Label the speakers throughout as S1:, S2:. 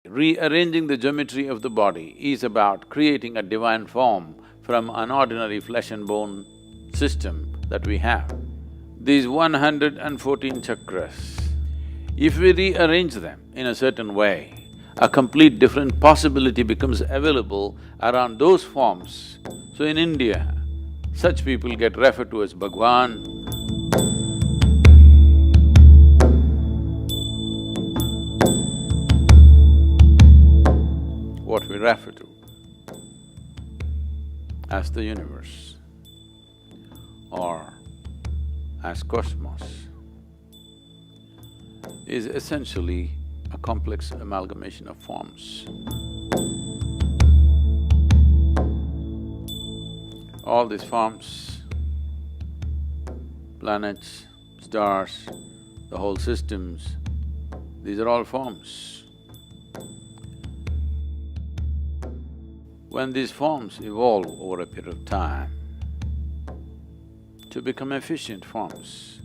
S1: Rearranging the geometry of the body is about creating a divine form from an ordinary flesh and bone system that we have. These 114 chakras, if we rearrange them in a certain way, a complete different possibility becomes available around those forms. So in India, such people get referred to as Bhagwan. What we refer to as the universe or as cosmos is essentially a complex amalgamation of forms. All these forms, planets, stars, the whole systems, these are all forms. When these forms evolve over a period of time to become efficient forms,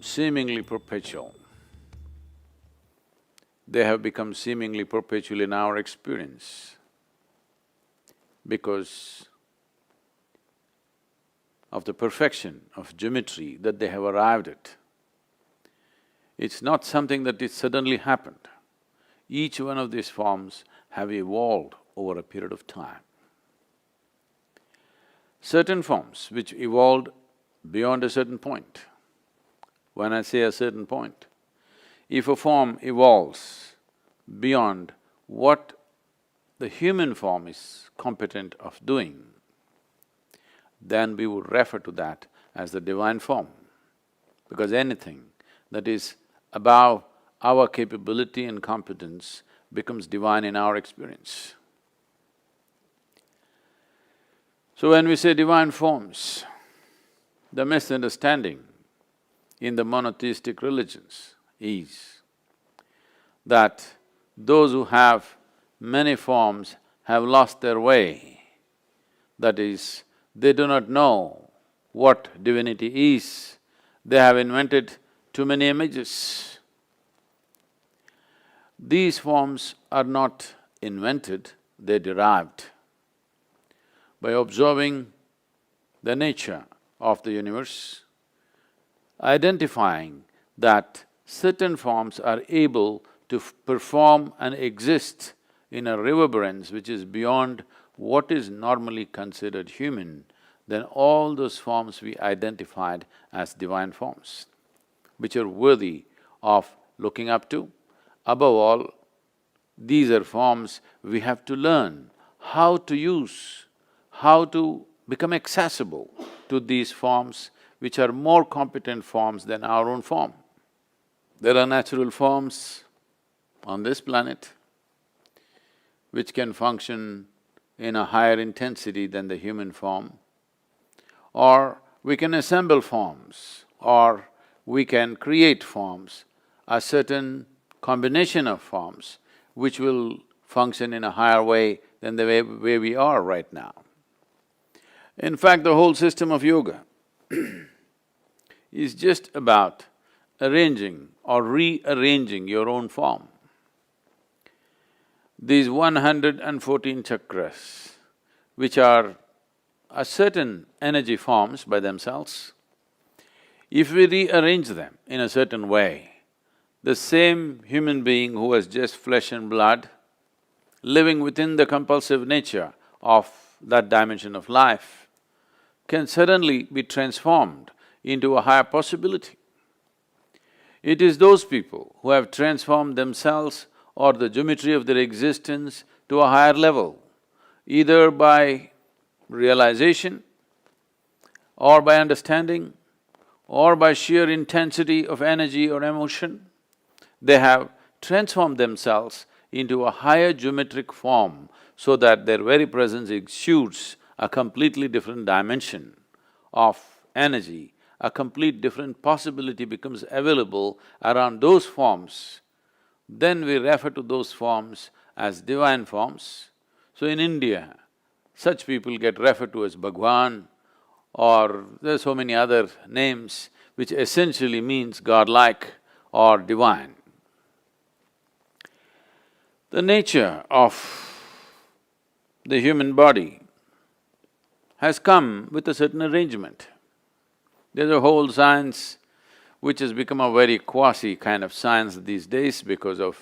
S1: seemingly perpetual, they have become seemingly perpetual in our experience because of the perfection of geometry that they have arrived at. It's not something that it suddenly happened. Each one of these forms have evolved over a period of time. Certain forms which evolved beyond a certain point. When I say a certain point, if a form evolves beyond what the human form is competent of doing, then we would refer to that as the divine form, because anything that is above our capability and competence becomes divine in our experience. So when we say divine forms, the misunderstanding in the monotheistic religions is that those who have many forms have lost their way. That is, they do not know what divinity is, they have invented too many images. These forms are not invented, they're derived. By observing the nature of the universe, identifying that certain forms are able to perform and exist in a reverberance which is beyond what is normally considered human, then all those forms we identified as divine forms, which are worthy of looking up to. Above all, these are forms we have to learn how to use, how to become accessible to these forms which are more competent forms than our own form. There are natural forms on this planet which can function in a higher intensity than the human form, or we can assemble forms, or we can create forms, a certain combination of forms which will function in a higher way than the way we are right now. In fact, the whole system of yoga is just about arranging or rearranging your own form. These 114 chakras, which are a certain energy forms by themselves, if we rearrange them in a certain way, the same human being who was just flesh and blood, living within the compulsive nature of that dimension of life, can suddenly be transformed into a higher possibility. It is those people who have transformed themselves or the geometry of their existence to a higher level, either by realization or by understanding or by sheer intensity of energy or emotion. They have transformed themselves into a higher geometric form so that their very presence exudes a completely different dimension of energy, a complete different possibility becomes available around those forms. Then we refer to those forms as divine forms. So in India, such people get referred to as Bhagwan, or there are so many other names which essentially means godlike or divine. The nature of the human body has come with a certain arrangement. There's a whole science which has become a very quasi kind of science these days because of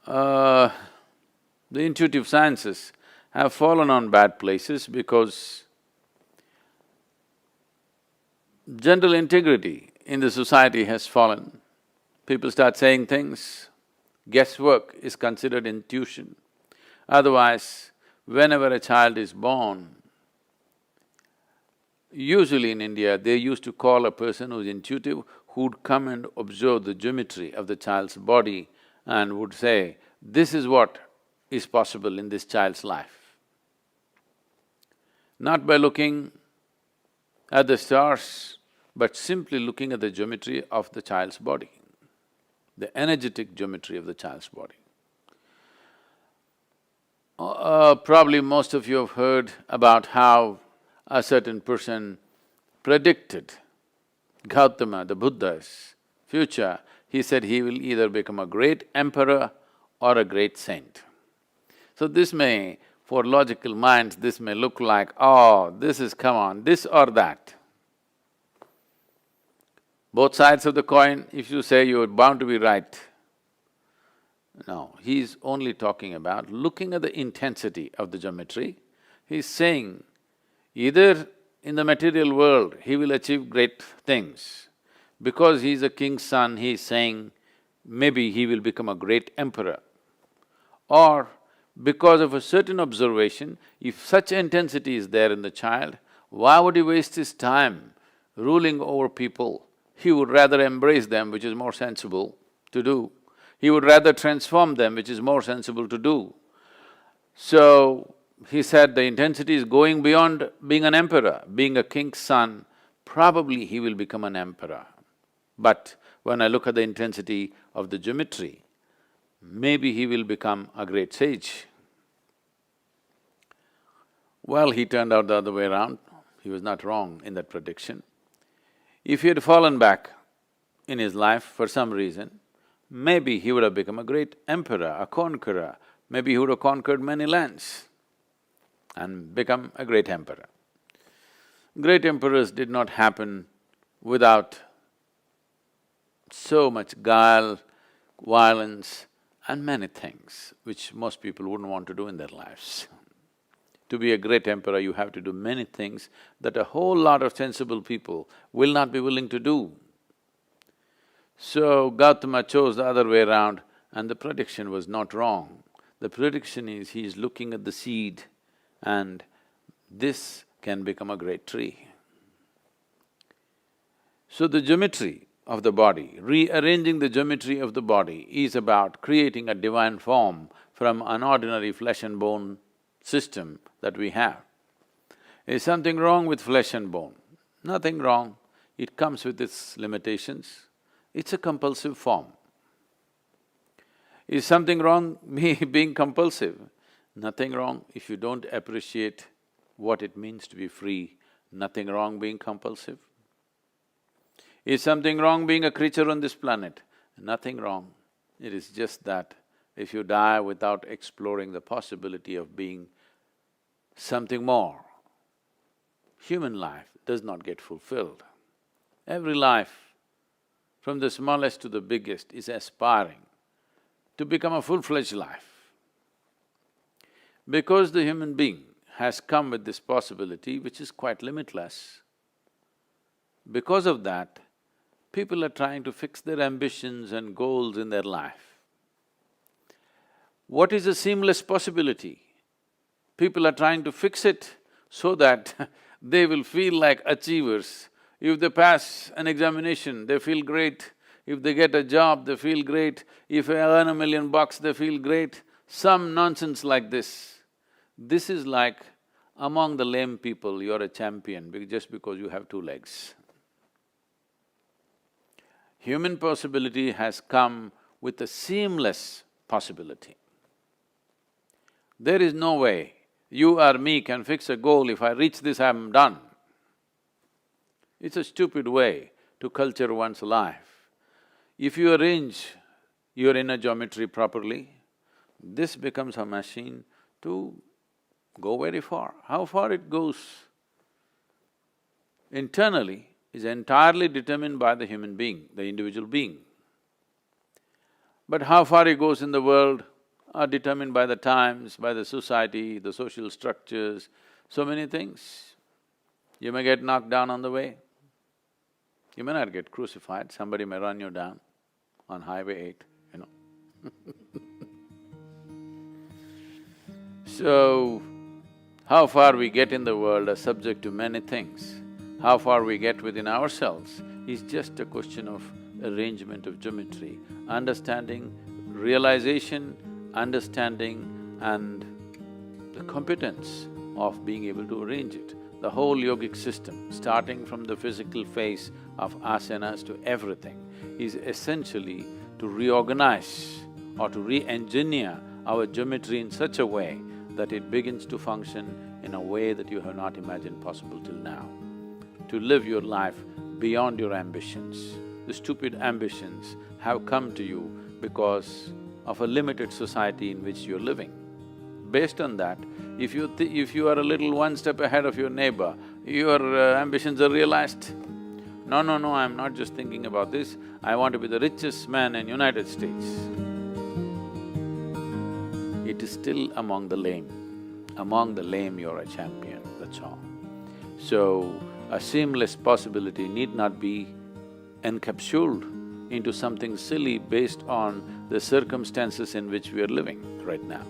S1: the intuitive sciences have fallen on bad places because general integrity in the society has fallen. People start saying things, guesswork is considered intuition. Otherwise, whenever a child is born, usually in India, they used to call a person who's intuitive, who'd come and observe the geometry of the child's body and would say, this is what is possible in this child's life. Not by looking at the stars, but simply looking at the geometry of the child's body, the energetic geometry of the child's body. Probably most of you have heard about how a certain person predicted Gautama, the Buddha's future. He said he will either become a great emperor or a great saint. So this may, for logical minds, this may look like, oh, this is, come on, this or that. Both sides of the coin, if you say you're bound to be right. No, he's only talking about looking at the intensity of the geometry. He's saying, either in the material world he will achieve great things. Because he's a king's son, he's saying maybe he will become a great emperor. Or because of a certain observation, if such intensity is there in the child, why would he waste his time ruling over people? He would rather embrace them, which is more sensible to do. He would rather transform them, which is more sensible to do. So, he said the intensity is going beyond being an emperor. Being a king's son, probably he will become an emperor. But when I look at the intensity of the geometry, maybe he will become a great sage. Well, he turned out the other way around. He was not wrong in that prediction. If he had fallen back in his life for some reason, maybe he would have become a great emperor, a conqueror. Maybe he would have conquered many lands and become a great emperor. Great emperors did not happen without so much guile, violence and many things which most people wouldn't want to do in their lives. To be a great emperor, you have to do many things that a whole lot of sensible people will not be willing to do. So Gautama chose the other way around and the prediction was not wrong. The prediction is he is looking at the seed and this can become a great tree. So the geometry of the body, rearranging the geometry of the body is about creating a divine form from an ordinary flesh and bone system that we have. Is something wrong with flesh and bone? Nothing wrong, it comes with its limitations. It's a compulsive form. Is something wrong me being compulsive? Nothing wrong if you don't appreciate what it means to be free. Nothing wrong being compulsive. Is something wrong being a creature on this planet? Nothing wrong. It is just that if you die without exploring the possibility of being something more, human life does not get fulfilled. Every life, from the smallest to the biggest, is aspiring to become a full-fledged life. Because the human being has come with this possibility which is quite limitless, because of that, people are trying to fix their ambitions and goals in their life. What is a seamless possibility? People are trying to fix it so that they will feel like achievers. If they pass an examination, they feel great. If they get a job, they feel great. If they earn $1 million, they feel great. Some nonsense like this. This is like among the lame people, you're a champion just because you have 2 legs. Human possibility has come with a seamless possibility. There is no way you or me can fix a goal, if I reach this, I'm done. It's a stupid way to culture one's life. If you arrange your inner geometry properly, this becomes a machine to go very far. How far it goes internally is entirely determined by the human being, the individual being. But how far it goes in the world are determined by the times, by the society, the social structures, so many things. You may get knocked down on the way. You may not get crucified, somebody may run you down on Highway 8, you know. So, how far we get in the world are subject to many things. How far we get within ourselves is just a question of arrangement of geometry, understanding, realization, understanding and the competence of being able to arrange it. The whole yogic system, starting from the physical phase of asanas to everything, is essentially to reorganize or to re-engineer our geometry in such a way that it begins to function in a way that you have not imagined possible till now. To live your life beyond your ambitions. The stupid ambitions have come to you because of a limited society in which you're living. Based on that, if you are a little one step ahead of your neighbor, your ambitions are realized. No, no, no, I'm not just thinking about this, I want to be the richest man in United States. It is still among the lame. Among the lame you're a champion, that's all. So, a seamless possibility need not be encapsulated into something silly based on the circumstances in which we are living right now.